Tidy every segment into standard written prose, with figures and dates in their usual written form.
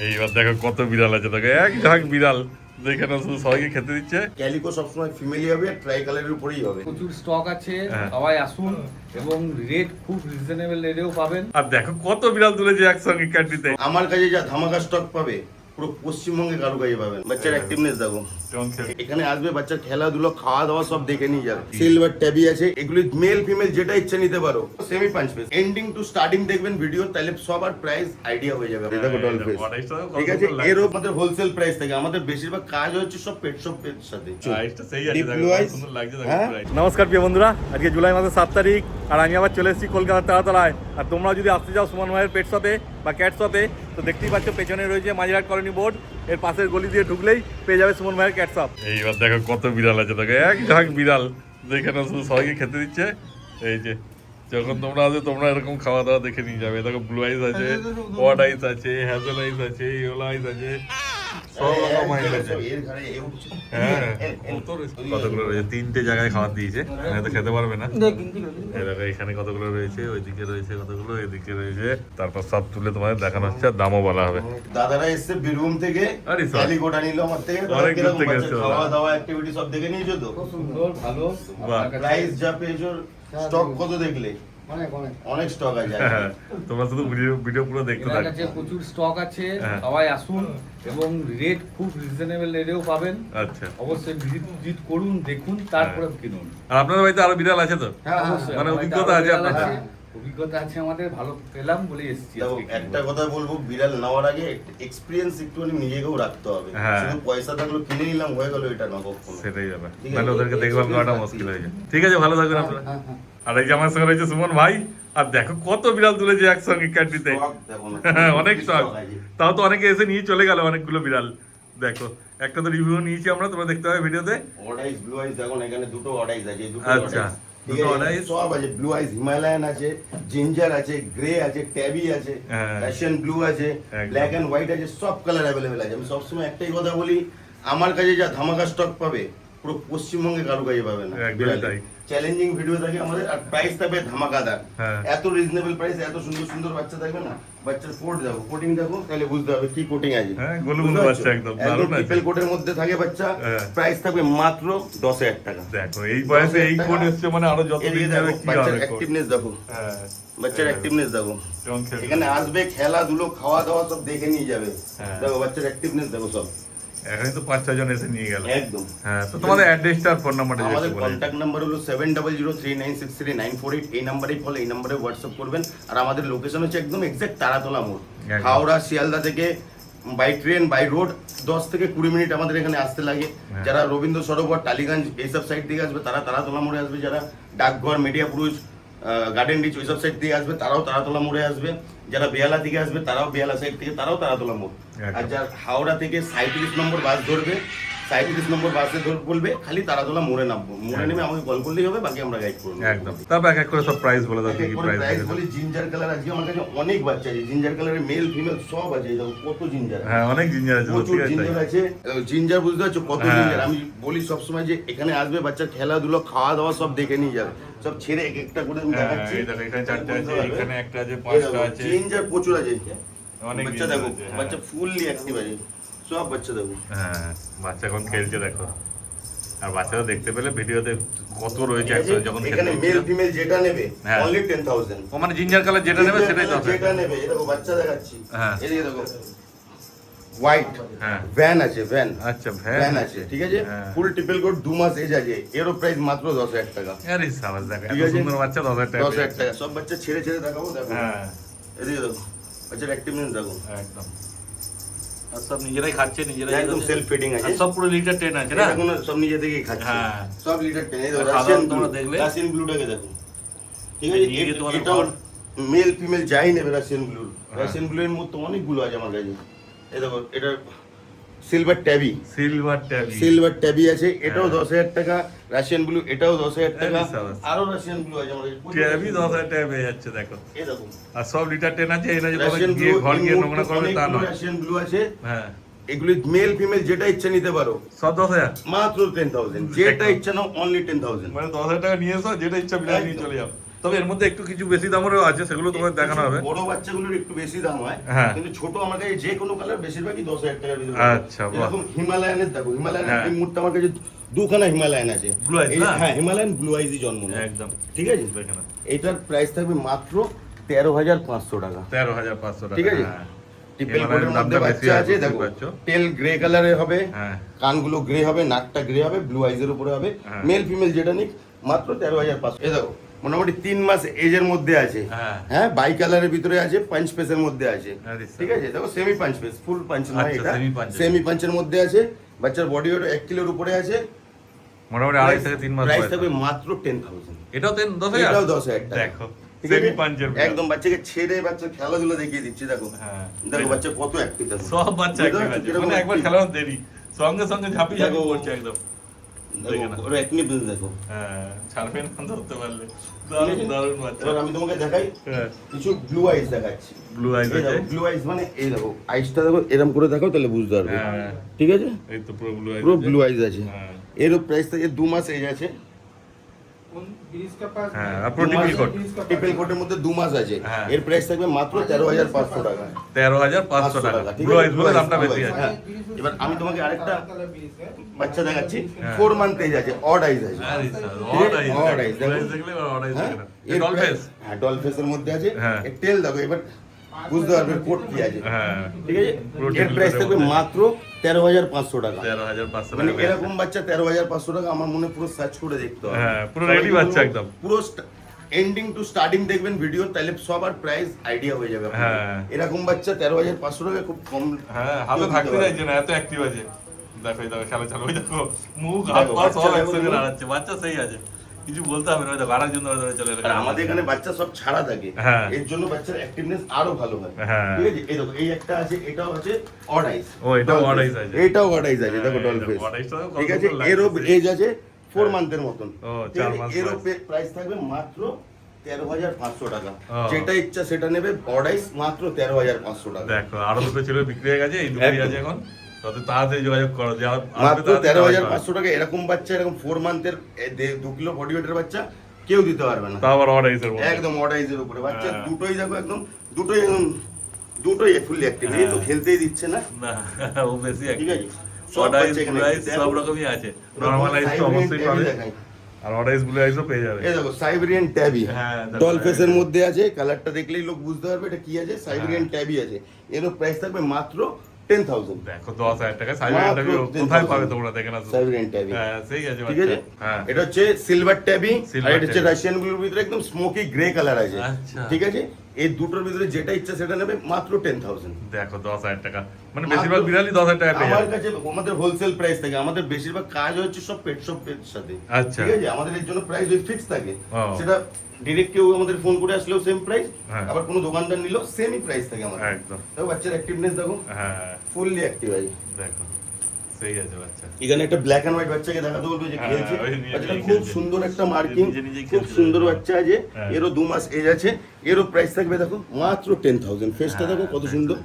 এইবার দেখো কত বিড়াল আছে, দেখো এক ঝাঁক বিড়াল দেখে না, শুধু সবাইকে খেতে দিচ্ছে। ক্যালিকো সবসময় ফিমেলই হবে, ট্রাই কালারের উপরেই হবে। প্রচুর স্টক আছে, হ্যাঁ। সবাই আসুন এবং রেট খুব রিজনেবল রেটেও পাবেন। আর দেখো কত বিড়াল তুলেছে একসঙ্গে ক্যান্টিতে। আমার কাছে যা ধামাকা স্টক পাবে পুরো পশ্চিমবঙ্গে কারো কাছে পাবেন। বাচ্চার অ্যাক্টিভনেস দেখো, এখানে আসবে বাচ্চার খেলাধুলো খাওয়া দাওয়া সব দেখে নিয়ে যাবে। সিলভার ট্যাবি আছে, এগুলি মেল ফিমেল যেটা ইচ্ছা নিতে পারো। সেমি পাঁচ পিস এন্ডিং টু স্টার্টিং দেখবেন ভিডিও, তাহলে সবার প্রাইস আইডিয়া হয়ে যাবে। দেখো ডল ফেস, ঠিক আছে। এরও আমাদের হোলসেল প্রাইস থাকে, আমাদের বেশিরভাগ কাজ হচ্ছে সব পেট শপের সাথে। Deep blue eyes, হ্যাঁ? নমস্কার প্রিয় বন্ধুরা, আজকে জুলাই মাসের 7 তারিখ আর আমি আবার চলে এসেছি কলকাতার তারাতলায়। আর তোমরা যদি আসতে চাও সুমন ভাইয়ের পেট শপে বা ক্যাট শপে, তো দেখতেই পাচ্ছ পেছনে রয়েছে মাঝিরহাট কলোনি বোর্ড, এর পাশের গলি দিয়ে ঢুকলেই পেয়ে যাবে সুমন ভাইয়ের ক্যাট শপ। এইবার দেখো কত বিড়াল আছে, দেখো এক ঝাঁক বিড়াল দেখে না, শুধু সবাইকে খেতে দিচ্ছে। এই যে যখন তোমরা আসবে তোমরা এরকম খাওয়া দাওয়া দেখে নিয়ে যাবে। দেখো ব্লু আইস আছে, ওয়াড আইস আছে, হ্যাজেল আইস আছে, ইয়েলো আইস আছে, সব রকম আইস আছে। হ্যাঁ কতগুলো রয়েছে, 3টে জায়গায় খাবার দিয়েছে, তো খেতে পারবে না। দেখো এখানে কতগুলো রয়েছে, ওইদিকে রয়েছে কতগুলো, এদিকে রয়েছে, তারপর সব তুলে তোমাদের দেখানো হচ্ছে, আর দামও বলা হবে। দাদারা এসে বীরভূম থেকে ক্যালিকোটা নিল আমার থেকে, অনেক দূর থেকে এসেছে। খাওয়া দাওয়া অ্যাক্টিভিটি সব দেখে নিয়েছো তো? খুব সুন্দর, ভালো। বাহ। প্রাইস যা পেয়েছো, স্টক কত দেখলে? অনেক স্টক আছে। হ্যাঁ, তোমরা শুধু ভিডিও পুরো দেখতে এনার থাকো। কাছে প্রচুর স্টক আছে, হ্যাঁ। সবাই আসুন এবং রেট খুব রিজনেবল রেটেও পাবেন। আচ্ছা, অবশ্যই ভিজিট করুন, দেখুন, তারপরে কিনুন। আর আপনাদের বাড়িতে আরো বিড়াল আছে তো? হ্যাঁ, অবশ্যই। মানে আমাদের অভিজ্ঞতা আছে বিড়াল আপনাদের? অভিজ্ঞতা আছে আমাদের, ভালো পেলাম বলে এসেছি দেখো, আজকে একটা কিনবো। কথা বলবো, বিড়াল নেওয়ার আগে এক্সপিরিয়েন্স একটুখানি নিজেকেও রাখতে হবে। হ্যাঁ। শুধু পয়সা থাকলো কিনে নিলাম হয়ে গেল, এটা না কখনো। সেটাই ব্যাপার, ঠিক আছে, মানে ওদেরকে দেখভাল করাটা মুশকিল হয়ে যায়। ঠিক আছে, ভালো থাকবেন আপনারা। হ্যাঁ, হ্যাঁ। আর এই যে আমার সঙ্গে রয়েছে সুমন ভাই, আর দেখো কত বিড়াল তুলেছে একসঙ্গে ক্যান্টিতে। Stock দেখো না, অনেক স্টক, আছে। তাও তো অনেকে এসে নিয়ে চলে গেল অনেকগুলো বিড়াল। দেখো একটা তো রিভিউ নিয়েছি আমরা, তোমরা দেখতে পাবে ভিডিওতে। Odd eyes, blue eyes দেখো না, এখানে দুটো odd eyes আছে, এই দুটো আচ্ছা, odd eyes। ঠিক দুটো আছে, odd eyes। সব আছে, ব্লু আইস হিমালয়ান আছে, জিঞ্জার আছে, গ্রে আছে, ট্যাবি আছে, হ্যাঁ। রাশিয়ান ব্লু আছে, একদম। ব্ল্যাক এন্ড হোয়াইট আছে, সব কালার অ্যাভেলেবেল আছে। আমি সবসময় একটাই কথা বলি, আমার কাছে যা ধামাকা স্টক পাবে পুরো পশ্চিমবঙ্গে কারো কাছে পাবে না। একদমই তাই। চ্যালেঞ্জিং ভিডিও থাকে আমাদের, আর প্রাইস থাকবে ধামাকাদার। হ্যাঁ। এত রিজনেবল প্রাইস, এত সুন্দর সুন্দর বাচ্চা থাকবে না। বাচ্চার কোট দেখো, কোটিং দেখো, তাহলে বুঝতে হবে কি কোটিং আছে। হ্যাঁ, গুলো গুলো বুঝতে বাচ্চা পারছো? একদম, একদম দারুণ আছে। ট্রিপল কোটের মধ্যে থাকে বাচ্চা। হ্যাঁ। প্রাইস থাকবে মাত্র 10,000 টাকা। দেখো এই বয়সে এই কোড এসছে, মানে আরো যত এদিকে দিন দেখো, যাবে কি বাচ্চার হবে কোড। অ্যাক্টিভনেস দেখো, হ্যাঁ, বাচ্চার অ্যাক্টিভনেস দেখো। যেমন খেলছে। এখানে আসবে, খেলাধুলো খাওয়া দাওয়া সব দেখে নিয়ে যাবে। হ্যাঁ। দেখো বাচ্চার অ্যাক্টিভনেস দেখো সব। এখানে তো 5-6 জন এসে নিয়ে গেল। একদম। হ্যাঁ, তো তোমাদের অ্যাড্রেসটা আর ফোন নাম্বারটা আমাদের একটু বলে দিন। কন্ট্যাক্ট নাম্বার হলো 7003963948। এই নাম্বারেই কল, এই নাম্বারে হোয়াটসঅ্যাপ করবেন। আর আমাদের লোকেশন হচ্ছে একদম এক্সাক্ট তারাতলা মোড়, একদম। হাওড়া শিয়ালদা থেকে বাই ট্রেন বাই রোড 10 থেকে 20 মিনিট আমাদের এখানে আসতে লাগে। হ্যাঁ। যারা রবীন্দ্র সরোবর, টালিগঞ্জ এইসব সাইড থেকে আসবে তারা তারাতলা মোড়ে আসবে। যারা ডাকঘর, মেডিয়াপুরুষ, গার্ডেন রিচ ওইসব সাইড থেকে আসবে তারাও তারাতলা মোড়ে আসবে। যারা বেহালা থেকে আসবে তারাও বেহালা সাইড থেকে, তারাও তারাতলা মোড়। একদম। আর যারা হাওড়া থেকে 37 নম্বর বাস ধরবে, 37 নম্বর বাসে বলবে খালি তারাতলা মোড়ে নামবো। মোড়ে নেমে আমাকে কল করলেই হবে, বাকি আমরা গাইড করবো। একদম। তারপর এক এক করে সব প্রাইস বলে দাও, কি কি প্রাইস প্রাইস আছে। বলি, জিঞ্জার কালার আজকে আমার কাছে অনেক বাচ্চা আছে। জিঞ্জার কালারের মেল ফিমেল সব আছে। এই দেখো কত জিঞ্জার, হ্যাঁ, অনেক জিনিস আছে, প্রচুর সত্যি জিঞ্জার তাই। আছে। জিঞ্জার বুঝতে পারছো কত হ্যাঁ। জিঞ্জার? আমি বলি সবসময় যে এখানে আসবে বাচ্চার খেলাধুলো খাওয়া দাওয়া সব দেখে নিয়ে যাবে। সব ছেড়ে এক একটা করে আমি হ্যাঁ, দেখাচ্ছি। এই দেখো এখানে 4টে আছে, এখানে একটা আছে, এই 5টা দেখো, আছে। জিঞ্জার প্রচুর আছে। অনেক বাচ্চা জিঞ্জার দেখো, আছে, হ্যাঁ। বাচ্চা ফুললি অ্যাক্টিভ আছে, সব বাচ্চা দেখো। হ্যাঁ, বাচ্চা এখন খেলছে দেখো। আর বাচ্চারা দেখতে পেলে ভিডিওতে কত রয়েছে ঠিক আছে? একসাথে যখন এখানে খেলতে মেল হচ্ছিল। ফিমেল যেটা নেবে হ্যাঁ। অনলি 10,000। ও মানে জিঞ্জার কালার যেটা নেবে সেটাই তো হবে। যেটা নেবে, এই দেখো বাচ্চা দেখাচ্ছি। হ্যাঁ। এদিকে দেখো, হোয়াইট হ্যাঁ। ভ্যান আছে, ভ্যান আচ্ছা, ভ্যান আছে, ঠিক আছে। হ্যাঁ। ফুল ট্রিপল কোট 2 মাস এজ আছে। এরও প্রাইস মাত্র 10,000 টাকা। আরে সাবাস, দেখো ঠিক এত আছে? সুন্দর বাচ্চা 10,000 টাকা 10,000 পেয়েছে। টাকা। সব বাচ্চা ছেড়ে ছেড়ে দেখাবো, দেখো। হ্যাঁ, এদিকে দেখো, বাচ্চার অ্যাক্টিভনেস দেখো। একদম। আর সব নিজেরাই খাচ্ছে, নিজেরাই একদম খাচ্ছে। সেলফ ফিডিং আছে। আর সব পুরো লিটার ট্রেন আছে না? এটা কোনো সব নিজে থেকেই খাচ্ছে। হ্যাঁ। সব লিটার টেনে। এই দেখো খাওয়া রাশিয়ান দাওয়া ব্লু, তোমরা দেখলে? রাশিয়ান ব্লুটাকে দেখো, ঠিক আছে। নিয়ে গিয়ে তোমাদের এটাও ঘর- মেল ফিমেল যাই নেবে রাশিয়ান ব্লু। হ্যাঁ। রাশিয়ান ব্লু এর মধ্যে অনেকগুলো আছে আমার কাছে। এই দেখো, এটা silver tabby, silver tabby. Silver tabby আছে, এটাও হ্যাঁ। 10,000 টাকা। রাশিয়ান ব্লু এটাও 10,000 টাকা। আরে সাবাস। আরো রাশিয়ান ব্লু আছে আমার কাছে। ট্যাবি 10,000 টাকা পেয়ে যাচ্ছে দেখো। এই দেখো, আর সব লিটার ট্রেন আছে, এই না যে তোমাকে রাশিয়ান গিয়ে ব্লু ঘর গিয়ে নোংরা করবে তা নয়। রাশিয়ান ব্লু আছে। হ্যাঁ, এগুলি মেল ফিমেল যেটা ইচ্ছা নিতে পারো, সব 10,000। মাত্র 10,000। যেটা ইচ্ছা নাও অনলি 10,000। মানে 10,000 টাকা নিয়ে এসো, যেটা ইচ্ছা বিরিয়ানি নিয়ে চলে যাও। তবে এর মধ্যে একটু কিছু বেশি দামেরও আছে, সেগুলো তোমাদের দেখানো হবে। বড় বাচ্চাগুলোর একটু বেশি দাম হয়, হ্যাঁ। কিন্তু ছোট আমার কাছে যে কোনো কালার বেশিরভাগই 10,000 টাকার ভিতরে। আচ্ছা, বাহ। এরকম হিমালয়ানের দেখো, হিমালয়ান হ্যাঁ। এই মুহূর্তে আমার কাছে দুখানা হিমালয়ান আছে। Blue eyes এই- না? হ্যাঁ, হিমালয়ান ব্লু আইজই জন্ম নেয়। একদম ঠিক আছে, দেখে নাও। এটার প্রাইস থাকবে মাত্র 13,500 টাকা। 13,500 টাকা। ঠিক আছে, হ্যাঁ। ট্রিপল হিমালয়ান কোটের দামটা মধ্যে বেশি বাচ্চা হয়, আছে, বুঝতে দেখো পারছো? টেল গ্রে কালারের হবে, হ্যাঁ। কানগুলো গ্রে হবে, নাকটা গ্রে হবে, ব্লু আইজের উপরে হবে, হ্যাঁ। মেল ফিমেল যেটা নিক মাত্র 13,500। এই দেখো মোটামুটি 3 মাস এজের মধ্যে আছে। হ্যাঁ। হ্যাঁ, বাই কালারের ভিতরে আছে, পাঞ্চ পেসের মধ্যে আছে। আরে স্যার। ঠিক আছে, দেখো সেমি পাঞ্চ পেস, ফুল পাঞ্চ নয় আচ্ছা, এটা, semi punch। সেমি পাঞ্চের মধ্যে আছে। বাচ্চার বডি ওয়েট 1 কিলোর উপরে আছে। মোটামুটি 2.5 থেকে 3 মাস প্রাইস বয়স। থাকবে মাত্র 10,000। এটাও 10,000? এটাও 10,000 টাকা। দেখো, ঠিক সেমি আছে? পাঞ্চের একদম বাচ্চাকে ছেড়ে বাচ্চার খেলাধুলা দেখিয়ে দিচ্ছি, দেখো। হ্যাঁ। দেখো বাচ্চা কত অ্যাক্টিভ, দেখো সব বাচ্চা বুঝতে active পারছো আছে। কিরকম মানে একবার active? খেলানোর দেরি, সঙ্গে সঙ্গে ঝাঁপিয়ে দেখো। পড়ছে একদম। দেখে নাও। দেখো ওর অ্যাক্টিভনেস দেখো। হ্যাঁ, ছাড়বে না ধরতে পারলে। দারুণ দারুণ বাচ্চা। এবার আমি তোমাকে দেখাই হ্যাঁ। কিছু ব্লু আইস দেখাচ্ছি। ব্লু আইজ আছে। ব্লু আইস মানে এই দেখো, আইসটা দেখো এরকম করে দেখো, তাহলে বুঝতে পারবে। হ্যাঁ। ঠিক আছে, এই তো পুরো ব্লু আইজ। পুরো ব্লু আইস আছে। হ্যাঁ। এর প্রাইস থেকে 2 মাস এজ আছে। হ্যাঁ, আর পুরো টিপিল কোট। ট্রিপল কোটের মধ্যে 2 মাস আছে। হ্যাঁ। এর প্রাইস থাকবে মাত্র 13,500 টাকা। 13,500 টাকা। ঠিক ব্লু আছে? আইজ বলে Blue দামটা eyes, বেশি blue eyes, আছে। হ্যাঁ। এবার আমি তোমাকে আরেকটা বাচ্চা দেখাচ্ছি, হ্যাঁ। 4 মান্থ এজ আছে, অড আইস আছে। আরে স্যার, ঠিক অড আছে? আইজ। Odd eyes, ব্লু দেখো। আইজ দেখলে এবার অড আইজ হ্যাঁ, দেখে নাও। এর ডল প্রাইস- ফেস। হ্যাঁ, ডল ফেসের মধ্যে আছে। হ্যাঁ। এর টেল দেখো, এবার বুঝতে পারবে কোট কি আছে। হ্যাঁ। ঠিক আছে, পুরো এর টেবিল প্রাইস কোটের থাকবে মধ্যে। মাত্র 13,500 টাকা। 13,500 মানে টাকা। এরকম বাচ্চা 13,500 টাকা আমার মনে হয় পুরো সার্চ করে দেখতে হবে। হ্যাঁ, পুরো সবাই ready কিন্তু বাচ্চা একদম। পুরো এন্ডিং টু স্টার্টিং দেখবেন ভিডিও, তাহলে সবার প্রাইস আইডিয়া হয়ে যাবে আপনাদের। হ্যাঁ। এরকম বাচ্চা 13,500 টাকা খুব কম। হ্যাঁ, হাতে কেউ থাকতে দিতে পারবে। চাইছে না, এত অ্যাক্টিভ আছে। দেখো, এই দেখো, খেলা চালু, ওই দেখো, মুখ হাত দেখো, পা বাচ্চা সব দেখো একসঙ্গে তুমি। দাঁড়াচ্ছে। বাচ্চা সেই আছে, কিছু বলতে হবে না। ওই দেখো, আরেকজন ধরে ধরে চলে এলো। আর আমাদের এখানে বাচ্চা সব ছাড়া থাকে, হ্যাঁ। এর জন্য বাচ্চার অ্যাক্টিভনেস আরো ভালো হয়। হ্যাঁ। ঠিক আছে, এই দেখো এই একটা আছে, এটাও আছে অড আইস। ও, এটাও odd eyes আছে। এটাও অড আইস আছে, দেখো হ্যাঁ, ডল এই ফেস। দেখো, odd eyes টাও কত ঠিক আছে, সুন্দর এরও লাগছে। এজ আছে 4 মান্থের মতন। ও, ঠিক 4 আছে, মাস এরও বয়স। প্রাইস থাকবে মাত্র 13,500 টাকা। ও। যেটা ইচ্ছা সেটা নেবে, অড আইস মাত্র 13,500 টাকা। দেখো, আরো দুটো ছিল বিক্রি হয়ে গেছে, এই দুটোই একদম। আছে এখন। তত তাড়াতাড়ি যোগাযোগ করো, যা আসবে মাত্র তাড়াতাড়ি 13,500 টাকা। এরকম বাচ্চা, এরকম 4 মান্থের 2 কিলো বডি ওয়েটের বাচ্চা কেউ দিতে পারবে না। তাও আবার অড আইজের মধ্যে। একদম অড আইজের উপরে বাচ্চা। হ্যাঁ। দুটোই দেখো একদম, দুটোই ফুললি অ্যাক্টিভ। এই তো হ্যাঁ। খেলতেই দিচ্ছে না। না, ও বেশি ঠিক active। আছে, সব Odd eyes, বাচ্চা এখানে blue eyes দেখো। সব রকমই আছে। নরমাল আইস তো অবশ্যই পাবে, দেখাই। আর অড আইস, ব্লু আইসও পেয়ে যাবে। এই দেখো সাইবেরিয়ান ট্যাবি, হ্যাঁ, দেখো, ডল ফেসের মধ্যে আছে। কালারটা দেখলেই লোক বুঝতে পারবে এটা কি আছে। সাইবেরিয়ান ট্যাবি আছে, এরও প্রাইস থাকবে মাত্র 10,000। দেখো, 10,000 টাকা সাইবেরিয়ান ট্যাবি কোথায় পাবে তোমরা, দেখে না তো। সাইবেরিয়ান ট্যাবি, হ্যাঁ, সেই আছে ঠিক আছে। বাচ্চা। হ্যাঁ। এটা হচ্ছে সিলভার ট্যাবি, Silver আর এটা হচ্ছে tabby। রাশিয়ান ব্লুর ভিতরে একদম স্মোকি গ্রে কালার আছে। আচ্ছা। ঠিক আছে, এই দুটোর ভিতরে যেটা ইচ্ছা সেটা নেবে, মাত্র 10,000। দেখো, 10,000 টাকা। মানে বেশিরভাগ বিড়ালই 10,000 টাকা পেয়ে আমার যাবে। কাছে আমাদের হোলসেল প্রাইস থাকে। আমাদের বেশিরভাগ কাজ হচ্ছে সব পেট শপের সাথে। আচ্ছা। ঠিক আছে, আমাদের এর জন্য প্রাইস ওই ফিক্স থাকে। ও। সেটা ডিরেক্ট কেউ আমাদের ফোন করে আসলেও সেম প্রাইস, হ্যাঁ। আবার কোনো দোকানদার নিলেও সেমই প্রাইস থাকে আমাদের। একদম। দেখো বাচ্চার অ্যাক্টিভনেস দেখো, হ্যাঁ, ফুললি অ্যাক্টিভ আছে। দেখো, সেই আছে বাচ্চা। এখানে একটা ব্ল্যাক এন্ড হোয়াইট বাচ্চাকে দেখাতে বলবে যে হ্যাঁ, খেলছে। ওই নিয়ে বাচ্চাটা নিজেই খুব খেলছে। সুন্দর একটা মার্কিং, নিজে নিজেই খুব খেলছে। সুন্দর বাচ্চা আছে। হ্যাঁ। এরও 2 মাস এজ আছে। এরও প্রাইস থাকবে দেখো মাত্র 10,000। ফেসটা দেখো কত সুন্দর।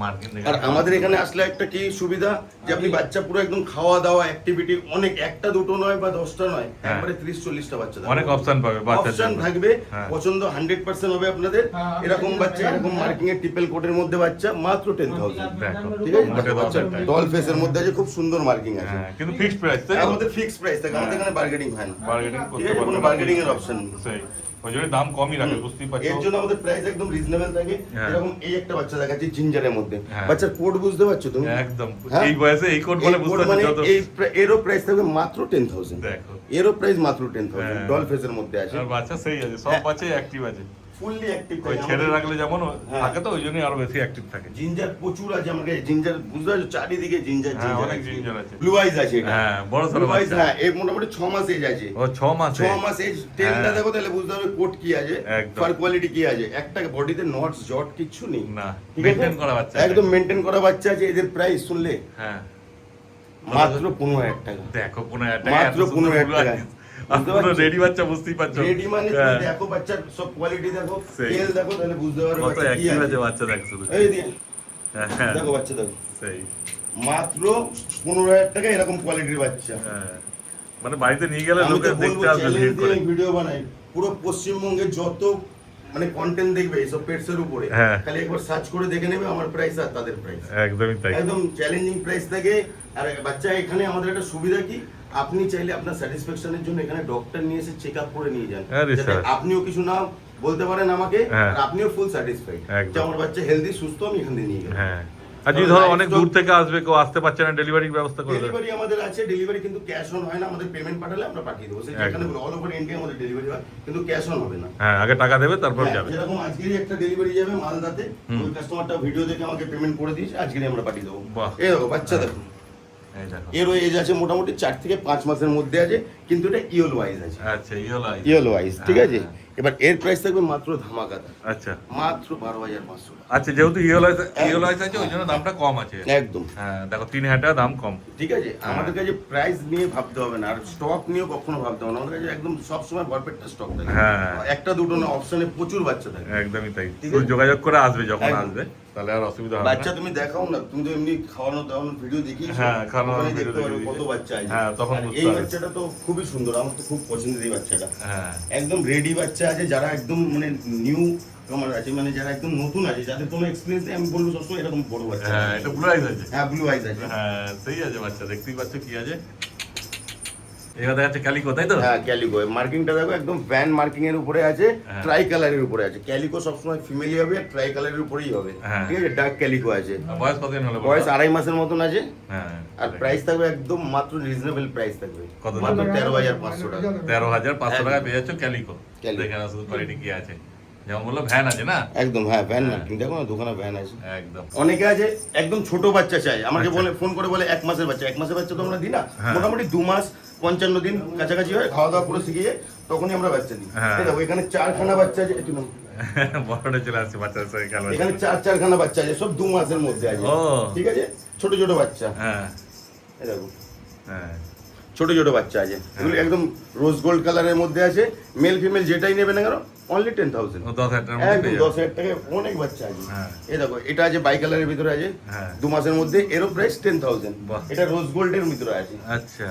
মার্কিন দেখে আর আমাদের এখানে আসলে একটা কি সুবিধা, যে আপনি বাচ্চা পুরো একদম খাওয়া দাওয়া অ্যাক্টিভিটি অনেক, একটা দুটো নয় বা 10টা নয়, হ্যাঁ। একবারে 30-40টা বাচ্চা অনেক অপশন পাবে বাচ্চার অপশন জন্য। থাকবে। হ্যাঁ। পছন্দ 100% হবে আপনাদের। এরকম বাচ্চা, এরকম মার্কিং এর ট্রিপল কোটের মধ্যে বাচ্চা মাত্র 10,000। দেখো, ঠিক আছে, মোটে বাচ্চা 10,000 টাকা। ডল ফেসের মধ্যে আছে, খুব সুন্দর মার্কিং আছে। হ্যাঁ, কিন্তু ফিক্সড প্রাইস তাই তো? আমাদের ফিক্স প্রাইস থাকে, আমাদের এখানে বার্গেনিং হয় না। বার্গেনিং ঠিক করতে আছে, পারবে কোনো না। বার্গেনিং এর অপশন নেই। সেই, ওই জন্য দাম কমই রাখে, বুঝতেই পারছো। এর জন্য আমাদের প্রাইস একদম রিজনেবল থাকে। হ্যাঁ। এরকম এই একটা বাচ্চা দেখাচ্ছি জিঞ্জারের মধ্যে। হ্যাঁ। বাচ্চার কোড বুঝতে পারছো তুমি? একদম, হ্যাঁ? এই বয়সে এই কোড বলে এই বুঝতে code মানে পারছো যত। এরও প্রাইস থাকবে মাত্র 10,000। দেখো। এরও প্রাইস মাত্র 10,000। হ্যাঁ। ডল ফেসের মধ্যে আছে, আর বাচ্চা সেই আছে, সব হ্যাঁ। বাচ্চাই অ্যাক্টিভ আছে। ফুললি অ্যাক্টিভ ওই ছেড়ে রাখলে যেমন হ্যাঁ। থাকে, তো ওই জন্যই আরো বেশি অ্যাক্টিভ থাকে। জিঞ্জার প্রচুর আছে আমার কাছে। জিঞ্জার বুঝতে পারছো, চারিদিকে জিঞ্জার। হ্যাঁ, অনেক ginger আছে। ব্লু আইজ আছে এটা। হ্যাঁ, বড় সড়ো Blue eyes, বাচ্চা। হ্যাঁ, এই মোটামুটি 6 মাস এজ আছে। ও, 6 মাসে। 6 মাস এজ। টেলটা হ্যাঁ। দেখো তাহলে বুঝতে হবে কোট কি আছে, একদম। ফার কোয়ালিটি কি আছে। একটা বডিতে নটস জট কিচ্ছু নেই। না, ঠিক আছে? maintain করা বাচ্চা। একদম মেনটেন করা বাচ্চা আছে। এদের প্রাইস শুনলে হ্যাঁ, মাত্র 15,000 টাকা। দেখো, 15,000 টাকা। মাত্র 15,000 টাকা। আর বুঝতে পুরো পারছো? রেডি বাচ্চা, বুঝতেই পারছো। রেডি মানে তুমি হ্যাঁ। দেখো বাচ্চার সব কোয়ালিটি দেখো, সেই। তেল দেখো, তাহলে বুঝতে পারবে কত বাচ্চা কি অ্যাক্টিভ আছে। আছে বাচ্চা, দেখ শুধু। এই দিয়ে হ্যাঁ, দেখো বাচ্চা দেখো, সেই। মাত্র 15,000 টাকা এরকম কোয়ালিটির বাচ্চা। হ্যাঁ, মানে বাড়িতে নিয়ে গেলে আমি তো লোকে বলবো দেখতে আসবে চ্যালেঞ্জ ভিড় দিয়ে করে। আমি ভিডিও বানাই, পুরো পশ্চিমবঙ্গে যত মানে কন্টেন্ট দেখবে এইসব পেটস এর উপরে, হ্যাঁ। খালি একবার সার্চ করে দেখে নেবে আমার প্রাইস আর তাদের প্রাইস, একদমই তাই। একদম চ্যালেঞ্জিং প্রাইস থাকে। আর বাচ্চা এখানে আমাদের একটা সুবিধা কি, আপনি চাইলে আপনার স্যাটিসফ্যাকশনের জন্য এখানে ডক্টর নিয়ে এসে চেক আপ করে নিয়ে যান, আরে যাতে স্যার। আপনিও কিছু না বলতে পারেন আমাকে, হ্যাঁ। আর আপনিও ফুল স্যাটিসফাইড একদম। যে আমার বাচ্চা হেলদি সুস্থ, আমি এখান থেকে নিয়ে গেলাম। হ্যাঁ, আর যদি ধরো অনেক দূর থেকে আসবে, কেউ আসতে পারছে না, ডেলিভারির ব্যবস্থা করে দেবে। ডেলিভারি আমাদের আছে, ডেলিভারি কিন্তু ক্যাশ অন হয় না, আমাদের পেমেন্ট পাঠালে আমরা পাঠিয়ে দেবো। সেটা এখানে একদম। অল ওভার ইন্ডিয়া আমাদের ডেলিভারি হয়, কিন্তু ক্যাশ অন হবে না। হ্যাঁ, আগে টাকা দেবে তারপর হ্যাঁ, যাবে। যেরকম আজকেরই একটা ডেলিভারি যাবে মালদাতে, ওই কাস্টমারটা ভিডিও দেখে আমাকে পেমেন্ট করে দিয়েছে, আজকেরই আমরা পাঠিয়ে দেবো। বাহ। এই দেখো বাচ্চা দেখো, এই দেখো। এর এজ আছে মোটামুটি 4 থেকে 5 মাসের মধ্যে আছে, কিন্তু এটা ইয়েল ওয়াইজ আছে, আচ্ছা, ইয়েলো আই। ইয়েল ওয়াইজ, ঠিক আছে। হ্যাঁ। এবার এর প্রাইস থাকবে মাত্র ধামাকাদার, আচ্ছা মাত্র 12,500 টাকা। আচ্ছা, যেহেতু ইয়েলো আই আছে ওই জন্য দামটা কম আছে। একদম, হ্যাঁ, দেখো 3,000 টাকা দাম কম। ঠিক আছে। আমাদের কাছে প্রাইস নিয়ে ভাবতে হবে না, আর স্টক নিয়েও কখনো ভাবতে হবে না, আমাদের কাছে একদম সবসময় ভরপেটটা স্টক থাকে। হ্যাঁ। একটা দুটো না, অপশনে প্রচুর বাচ্চা থাকে। একদমই তাই। ঠিক শুধু আছে। যোগাযোগ করে আসবে যখন একদম। আসবে, তাহলে আর অসুবিধা হবে বাচ্চা না। তুমি দেখাও না, তুমি তো এমনি খাওয়ানো দাওয়ানো ভিডিও দেখিয়েছো, হ্যাঁ, খাওয়ানো ওখানেই video দেখতে পারো দেখিয়েছি। কত বাচ্চা আছে। হ্যাঁ, তখন আর বুঝতে এই পারবে। বাচ্চাটা তো খুবই সুন্দর, আমার তো খুব পছন্দের এই বাচ্চাটা। হ্যাঁ, একদম রেডি বাচ্চা আছে, যারা একদম মানে নিউ তোমার আছে, মানে যারা একদম নতুন আছে, যাদের কোনো এক্সপিরিয়েন্স নেই, আমি বলবো সবসময় এরকম বড় বাচ্চা। হ্যাঁ, এটা ব্লু আইজ আছে। হ্যাঁ, ব্লু আইজ আছে। হ্যাঁ, সেই আছে বাচ্চা, দেখতেই পাচ্ছ কি আছে। এবার দেখা যাচ্ছে ক্যালিকো, তাই তো? হ্যাঁ, ক্যালিকো মার্কিংটা দেখো একদম ভ্যান মার্কিং এর উপরে আছে, হ্যাঁ। ট্রাই কালারের উপরে আছে। ক্যালিকো সবসময় ফিমেলই হবে, আর ট্রাই কালারের উপরেই হবে, হ্যাঁ। ঠিক আছে। ডার্ক ক্যালিকো আছে, আর বয়স কতদিন হলো? বয়স 2.5 মাসের মতন আছে। হ্যাঁ, আর প্রাইস থাকবে একদম মাত্র রিজনেবল প্রাইস থাকবে, কত? মাত্র 13,500 টাকা। 13,500 টাকায় পেয়ে যাচ্ছ ক্যালিকো। ক্যালিকো। দেখে না শুধু কোয়ালিটি কি আছে, যেমন বললো ভ্যান আছে না? একদম, হ্যাঁ, ভ্যান মার্কিং দেখো না, দোকানে ভ্যান আছে। একদম। অনেকে আছে একদম ছোট বাচ্চা চাই, আমাকে আচ্ছা। বলে ফোন করে বলে 1 মাসের বাচ্চা। 1 মাসের বাচ্চা তো আমরা দিই না, হ্যাঁ। মোটামুটি 2 মাস 55 দিন কাছাকাছি হয়, খাওয়া দাওয়া পুরো শিখে যায়, তখনই আমরা বাচ্চা দিই। হ্যাঁ। এই দেখো এখানে 4খানা বাচ্চা আছে, একটু নাও। বড়টা চলে আসছে বাচ্চাদের সঙ্গে খেলা। এখানে 4খানা বাচ্চা আছে, সব 2 মাসের মধ্যে আছে, ও। ঠিক আছে। ছোট ছোট বাচ্চা, হ্যাঁ, এই দেখো হ্যাঁ, ছোট ছোট বাচ্চা আছে, এগুলো একদম রোজ গোল্ড কালারের মধ্যে আছে। মেল ফিমেল যেটাই নেবে না কেন, অনলি 10,000। ও 10,000 টাকার মধ্যে একদম পেয়ে 10,000 টাকায় অনেক বাচ্চা আছে। হ্যাঁ। এই দেখো এটা আছে বাই কালারের ভিতরে আছে, হ্যাঁ। 2 মাসের মধ্যে, এরও প্রাইস 10,000। বাহ। এটা রোজ গোল্ডের ভিতরে আছে, আচ্ছা,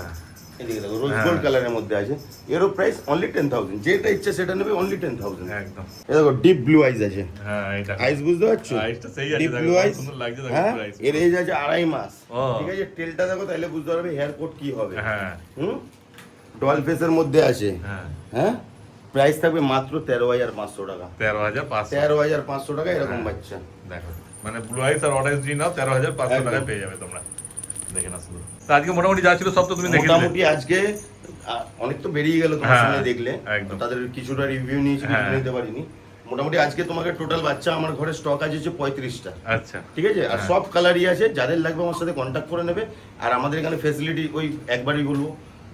এদিকে দেখো রোজ হ্যাঁ। গোল্ড কালারের মধ্যে আছে, এরও প্রাইস অনলি 10,000। যেটা ইচ্ছে সেটা নেবে, অনলি 10,000। একদম। এই দেখো ডিপ ব্লু আইজ আছে, হ্যাঁ, এটা আইস বুঝতে পারছো? আইসটা সেই আছে, ডিপ দেখো, ব্লু কত আইস, সুন্দর লাগছে, দেখো, হ্যাঁ, blue eyes। এর এজ আছে 2.5 মাস, ও। ঠিক আছে। টেলটা দেখো তাহলে বুঝতে পারবে হেয়ার কোট কি হবে। হ্যাঁ, ডল ফেসের মধ্যে আছে, হ্যাঁ, হ্যাঁ। প্রাইস থাকবে মাত্র 13,500 টাকা, 13,500। 13,500 টাকা এরকম বাচ্চা। দেখো, মানে ব্লু আইস আর অরেঞ্জ জি নাও, 13,500 একদম। টাকায় পেয়ে যাবে তোমরা। দেখে না শুধু। তো আজকে মোটামুটি যা ছিল সব তো তুমি দেখে নিলে। মোটামুটি আজকে অনেক তো বেরিয়ে গেল তোমার হ্যাঁ, সামনে দেখলে, একদম। তাদের কিছুটা রিভিউ নিয়েছি, হ্যাঁ। কিছু নিতে পারিনি। মোটামুটি আজকে তোমাকে টোটাল বাচ্চা আমার ঘরে স্টক আছে হচ্ছে 35টা, আচ্ছা, ঠিক আছে। আর হ্যাঁ। সব কালারই আছে, যাদের লাগবে আমার সাথে কন্ট্যাক্ট করে নেবে। আর আমাদের এখানে ফেসিলিটি ওই একবারই বলবো,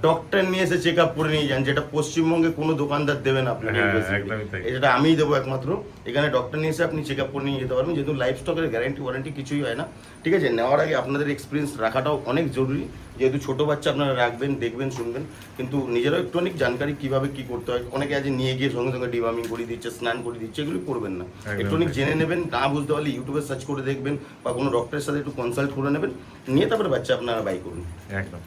ডক্টর নিয়ে এসে চেক আপ করে নিয়ে যান, যেটা পশ্চিমবঙ্গে কোনো দোকানদার দেবে না আপনাকে। হ্যাঁ, এই facility। একদমই তাই। এটা আমিই দেবো একমাত্র। এখানে ডক্টর নিয়ে এসে আপনি চেক আপ করে নিয়ে যেতে পারবেন, যেহেতু লাইফ স্টকের গ্যারান্টি ওয়ারেন্টি কিছুই হয় না, ঠিক আছে। নেওয়ার আগে আপনাদের এক্সপিরিয়েন্স রাখাটাও অনেক জরুরি, যেহেতু ছোট বাচ্চা আপনারা রাখবেন, দেখবেন, শুনবেন, কিন্তু নিজেরাও একটু অনেক জানকারি কিভাবে কি করতে হয়। অনেকে আছে নিয়ে গিয়ে সঙ্গে সঙ্গে ডিওয়ার্মিং করে দিচ্ছে, স্নান করে দিচ্ছে, এগুলো করবেন না। একদম একটু অনেক তাই। জেনে নেবেন, না বুঝতে পারলে ইউটিউবে সার্চ করে দেখবেন, বা কোনো ডক্টরের সাথে একটু কনসাল্ট করে নেবেন, নিয়ে তারপরে বাচ্চা আপনারা বাই করুন। একদম।